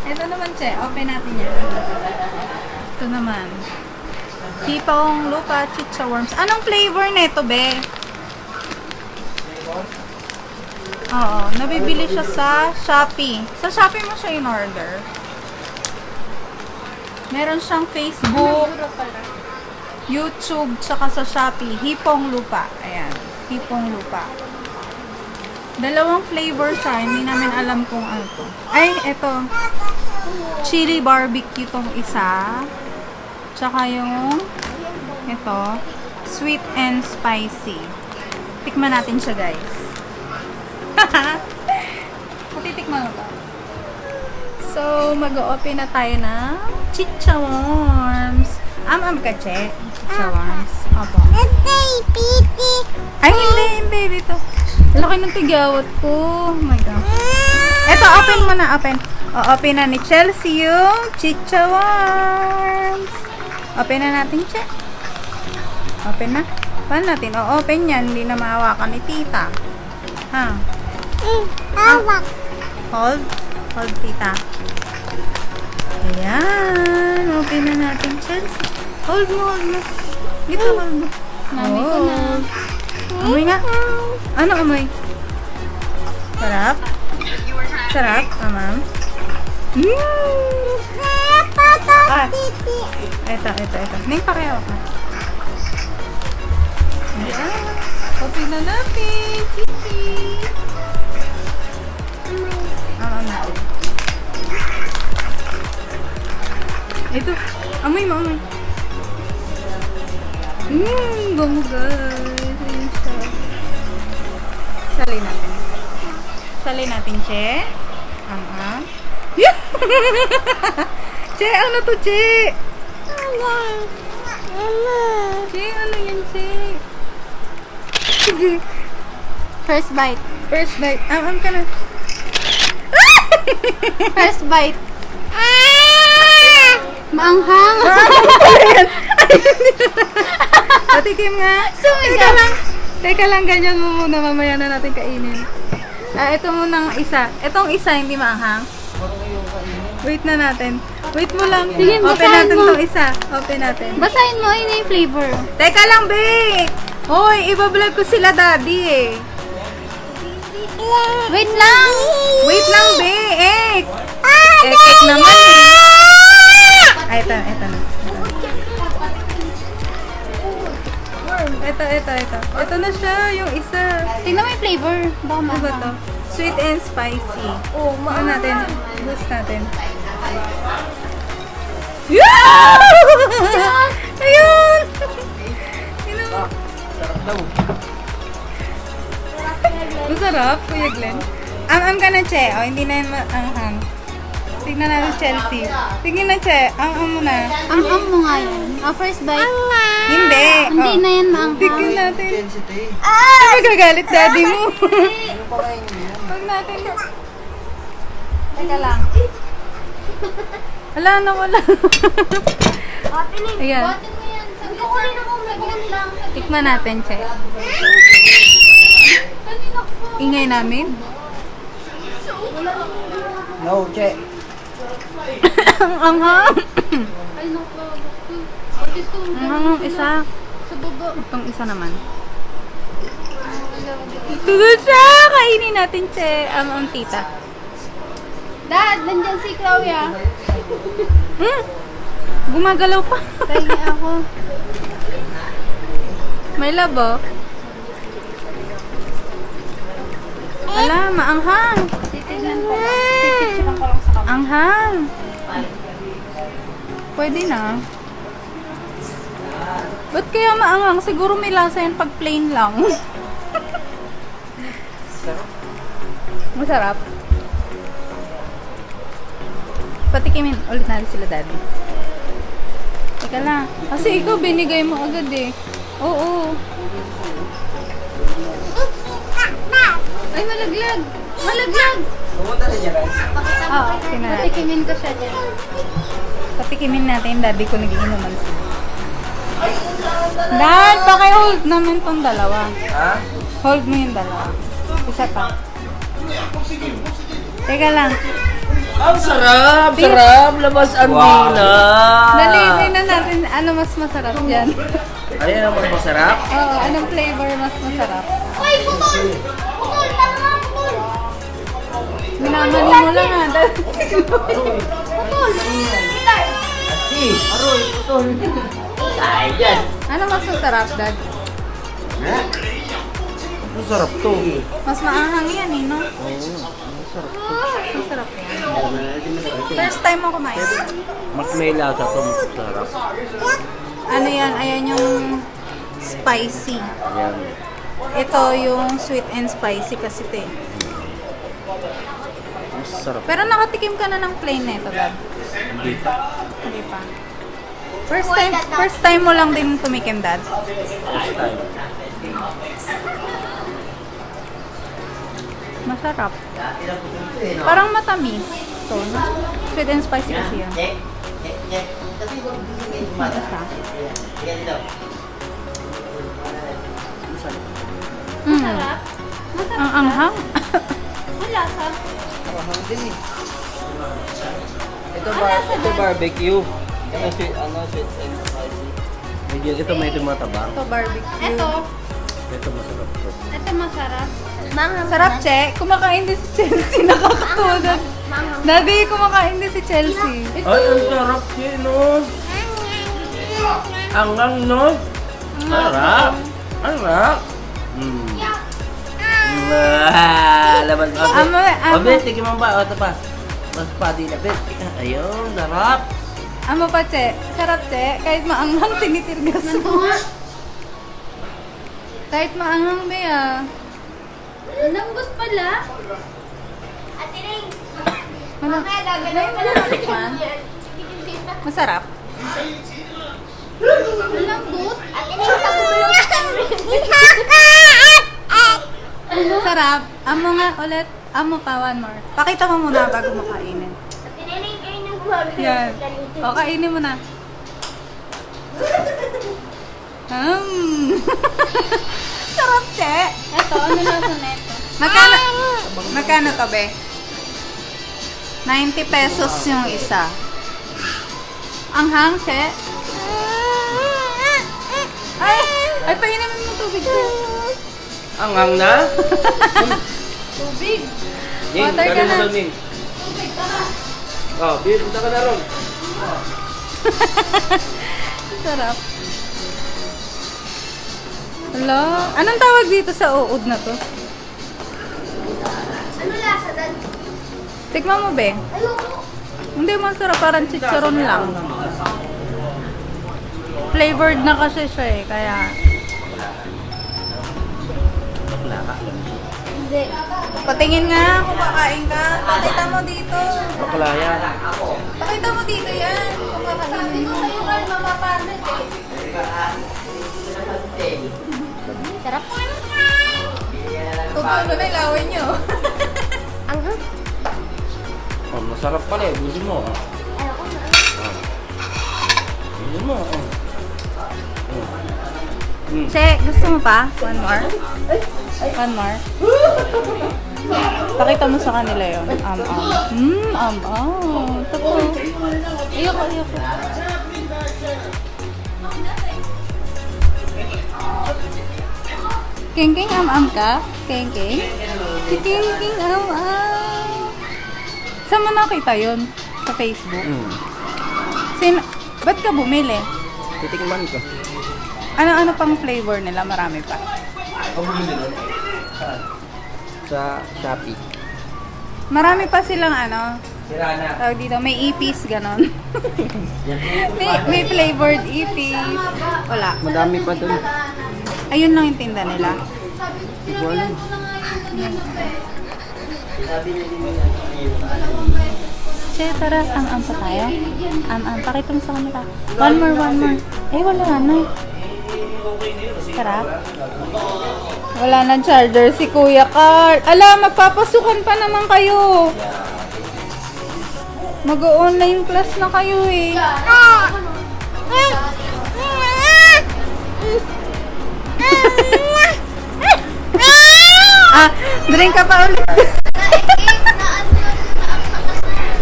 Ito naman, Che. Open natin yan. Ito naman. Hipong lupa chicha worms. Anong flavor nito, be? Oo. Nabibili siya sa Shopee. Sa Shopee mo siya in-order. Meron siyang Facebook, YouTube, tsaka sa Shopee. Hipong lupa. Ayan. Hipong lupa. Dalawang flavor siya. Hindi namin alam kung ano to. Ay, eto. Chili barbecue tong isa. Tsaka yung ito, sweet and spicy. Tikman natin siya, guys. Matitikman mo ba? So, mag-open na tayo ng chicha worms. Am ka, Che. chichawarms. Opo. Ay, hindi. Dito. Laki ng tigyawat ko. Oh my gosh. Eto, open mo na, open. Open na ni Chelsea yung chichawarms. Open na natin, Che. Open na. Paano natin? Open yan. Hindi na maawakan ni tita. Ha? Hold. Hold, tita. Ayan. Open na natin, Chelsea. Hold mo. Dito, hold mo. Mami ko na. Amoy nga. Ano amoy? Sarap? Sarap, ma'am? Ah, ito. Ning pareho ka. Ayan. Open na natin. Chichi. Na. Ito. Amoy mo, amoy. Bango guys. Ayun siya. Salin natin, Che. Che, ano to, Che? Che, ano yan, Che? Sige. First bite. First bite. Ka na. First bite. Maanghang. Patikim nga. Teka lang, ganyan mo muna. Mamaya na natin kainin. Ito muna isa. Itong isa, hindi maanghang. Wait na natin. Wait mo lang. Sige, Open basahin natin mo. tong isa. Open natin. Basahin mo, yun yung flavor. Teka lang, Be! Hoy, ibablog ko sila, Daddy, eh. Wait lang. Wait lang, Be! Ek naman, eh. Ito na. Ito. Ito na siya, yung isa. Tingnan mo yung flavor. Baka Ano ba to? maanghang. Sweet and spicy. Ano natin? Boost natin. Yeah! Ayun! Masarap, Kuya Glenn. Ang ka na, Che. O, hindi na yung anghang. Tignan natin, Chelsea. Tignan na, Che. Ang mo na. Ang mo nga yan. First bite. Hindi. Hindi Oh. na yan maanghang. Tignan natin. Ay, magagalit daddy mo. Huwag natin. Teka lang. Wala. Ayan. Botin mo yan. Sabi ko kanina kung lagyan lang. Tikman natin, Che. Kanina ko. Ingay namin. No, Che. Ang anghang. Ay, naku. Pati ito. Ang anghang isa. Sa baba. Itong isa naman. Ito siya. Kainin natin, Che. Ang tita. Dad, nandyan si Claudia. Gumagalaw pa. Tayo ako. May labo. Wala, maanghang. Titignan ko lang. Pipicturean ko lang sa kamay. Anghang. Pwede na. Ba't kaya maanghang? Siguro may lasa yan pag plain lang. Masarap. Patikimin ulit natin sila, Daddy. Teka lang. Kasi ikaw binigay mo agad eh. Oo. Ay, malaglag. Malaglag. Pumunta na niya, guys. Oo, tingnan natin. Patikimin ko siya dyan. Patikimin natin, Daddy, kung nagiinuman sila. Dad, paki-hold naman tong dalawa. Ha? Hold mo yung dalawa. Isa pa. Teka lang. Ang sarap! Sarap! Labas ang dila! Dali, tingnan natin ano mas masarap dyan. Ayan ang mas masarap. Oo, anong flavor mas masarap? Uy, putol! Putol! Tama, putol! Minamali mo lang ha. Putol! Gitar! Asi! Aroy! Putol! Ay, yan! Ano mas masarap, Dad? Ha? Ang sarap to. Mas maanghang yan eh, no? Oo, ang sarap to. Masarap yan. First time mo kumain. Mas may lasa to, mas sarap. Ano yan? Ayan yung spicy. Ayan. Ito yung sweet and spicy kasi ito eh. Mas sarap. Pero nakatikim ka na ng plain na ito, Dad. Hindi pa. Hindi pa. First time mo lang din tumikim, Dad? Masarap. Parang matamis. So, sweet and spicy kasi yan. Matasa. Masarap. Ang anghang. Ang lasa. Parang din eh. Ito barbecue. Sweet and spicy. Ito may tumatabang. Ito barbecue. Ito. Ito masarap to. Ito masarap. Sarap, Che. Kumakain din si Chelsea. Nakakatulad. Daddy, kumakain din si Chelsea. Ay, ang sarap siya, no? Angang, no? Sarap. Sarap. Laban ko. Amo. Abet, tigil mo ba? O, ito pa. Mas pa din, abet. Ayun, sarap. Amo pa, Che. Sarap, Che. Kahit maanghang, tinitirgas mo. Kahit maanghang, Bea. Ang lambot pala. Ate Ring. Ano? Gagawin mo lang tikman. Masarap. Ang lambot. Ate Ring, Sarap. Amo nga ulit. Amo pa, one more. Pakita mo muna bago makainin. Ate Ring, kayo nang gumagawin. Yan. O, kainin mo na. Sarap, Che. Ito, ano lasa na ito? Magkano to, be? 90 pesos yung isa. Anghang, Che. Ay, painamin mo tubig ko. Angang na? Tubig. Ning, Water ka galing mo na. daw, Ning. Tubig, tara. Oh, Bill, punta ka na ron. Sarap. Hello? Anong tawag dito sa uod na to? Ano lasa, Dad? Tikman mo, be. Ayoko. Hindi, masarap. Parang chicharon lang. Flavored na kasi siya eh. Kaya, Bakla ka. Hindi. patingin nga kung kakain ka. Pakita mo dito. Bakla yan. Pakita mo dito yan. Kung kakain Sabi ko sa'yo kayo mapapanet eh. Sarap. Tutulo na ilawin nyo. Ang hap. Oh, masarap pala eh. Busin mo. Ayoko na. Busin mo. Che, gusto mo pa? One more? One more? Pakita mo sa kanila yun. Ito po. Ayoko. Kengkeng ka? Kengkeng? Si Kengkeng am. Saan mo nakita yun? Sa Facebook? Ba't ka bumili? Titikman ko. Ano-ano pang flavor nila? Marami pa. Sa Shopee. Marami pa silang ano, Sira na. tawag dito, may ipis, ganon. may flavored ipis. Wala. Madami pa dun. Ayun lang yung tinda nila. Hindi ko alam. Che, tara, am pa tayo. Pakita mo sa kanila. One more. Eh, wala na. Tara. Wala nang charger si Kuya Carl. Ala, magpapasukan pa naman kayo. Mag-online class na kayo eh. Drink ka pa ulit.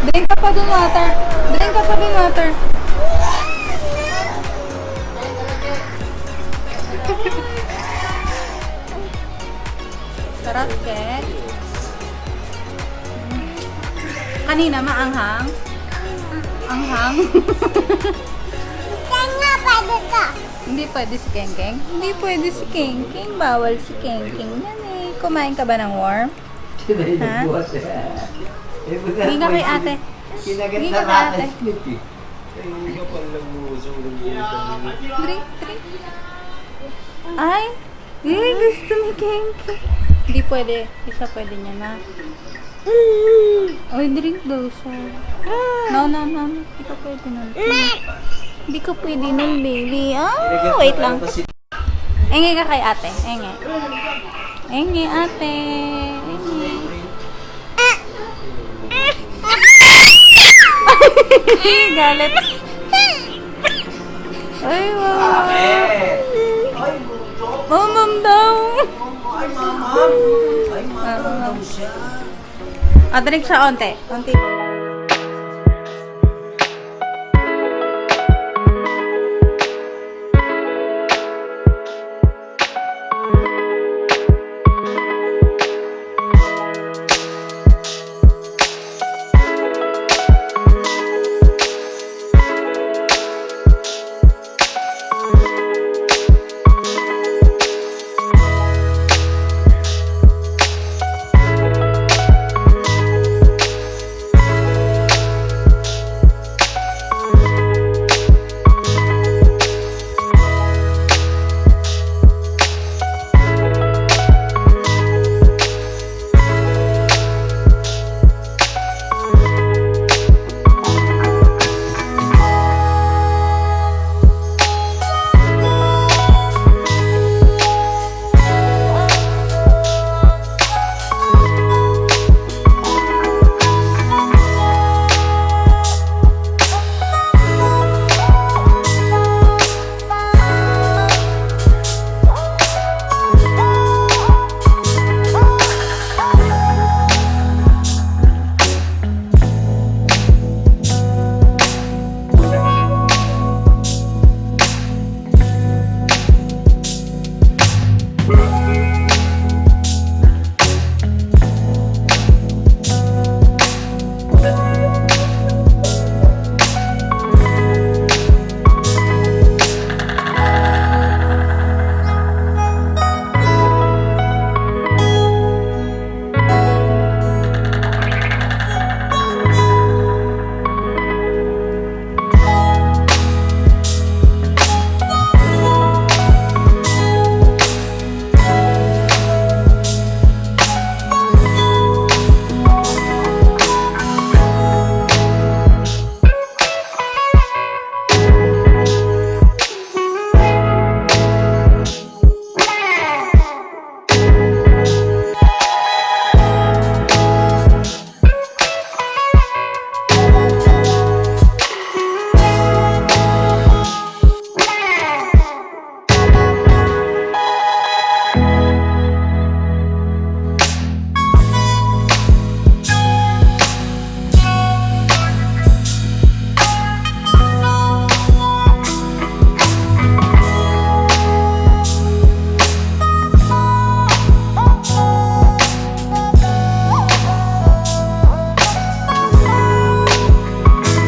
Drink ka pa dun water. Sarap, Ket. Kanina, maanghang. Anghang. Hindi pwede si Kengkeng. Hindi pwede si Kengkeng. Bawal si Kengkeng. Yan eh. Kumain ka ba ng worm? Ha? Hindi ka kay ate. Hindi ka kay ate. Drink. Ay! Gusto ni Kengkeng. Hindi pwede. Isa pwede niya na. Ay, drink daw siya. No. Hindi ka pwede na. Hindi ka pwede nun, baby. Ah, wait lang. Enge ka kay ate. Enge. Enge, ate. Enge. Galit. Ay, wow. Ay, bunso. Mamam daw. Ay, mamam. Ay, mamam daw siya. Drink siya onte. Onte.